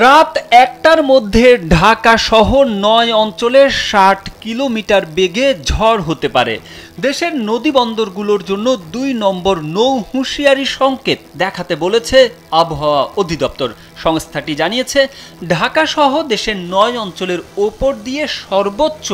রাত ১টার মধ্যে ঢাকা সহ ৯ অঞ্চলে ৬০ কিলোমিটার বেগে ঝড় হতে পারে। দেশের নদীবন্দরগুলোর জন্য ২ নম্বর নৌ হুঁশিয়ারি সংকেত দেখাতে বলেছে আবহাওয়া অধিদপ্তর। সংস্থাটি জানিয়েছে, ঢাকা সহ দেশের ৯ অঞ্চলের ওপর দিয়ে সর্বোচ্চ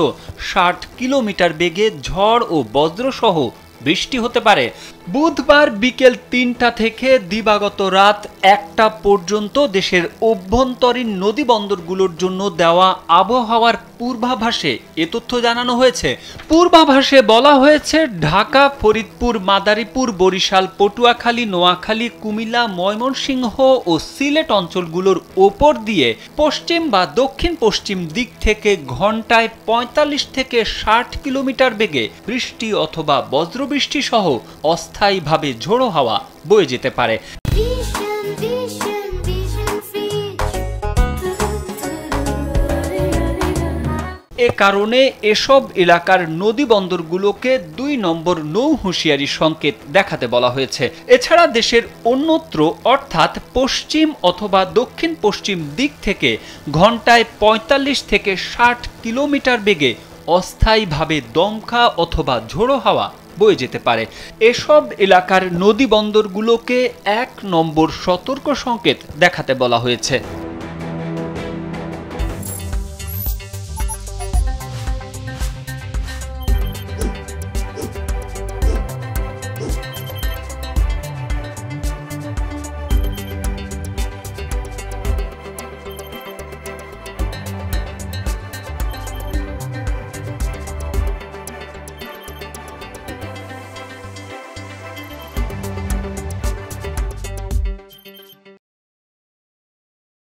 ৬০ কিলোমিটার বেগে ঝড় ও বজ্রসহ বৃষ্টি হতে পারে। বুধবার বিকেল ৩টা থেকে দিবাগত রাত ১টা পর্যন্ত দেশের অভ্যন্তরীণ নদীবন্দরগুলোর জন্য দেওয়া আবহাওয়ার পূর্বাভাসে এ তথ্য জানানো হয়েছে। পূর্বাভাসে বলা হয়েছে, ঢাকা, ফরিদপুর, মাদারীপুর, বরিশাল, পটুয়াখালী, নোয়াখালী, কুমিল্লা, ময়মনসিংহ ও সিলেট অঞ্চলগুলোর ওপর দিয়ে পশ্চিম বা দক্ষিণ পশ্চিম দিক থেকে ঘন্টায় ৪৫ থেকে ৬০ কিলোমিটার বেগে বৃষ্টি অথবা বজ্রবৃষ্টি সহ অস্থায়ীভাবে ঝোড়ো হাওয়া বয়ে যেতে পারে। এ কারণে এসব এলাকার নদীবন্দরগুলোকে ২ নম্বর নৌ হুঁশিয়ারি সংকেত দেখাতে বলা হয়েছে। এছাড়া দেশের অন্যত্র অর্থাৎ পশ্চিম অথবা দক্ষিণ পশ্চিম দিক থেকে ঘন্টায় ৪৫ থেকে ৬০ কিলোমিটার বেগে অস্থায়ীভাবে দমকা অথবা ঝোড়ো হাওয়া বয়ে যেতে পারে। এসব এলাকার নদীবন্দরগুলোকে ১ নম্বর সতর্ক সংকেত দেখাতে বলা হয়েছে।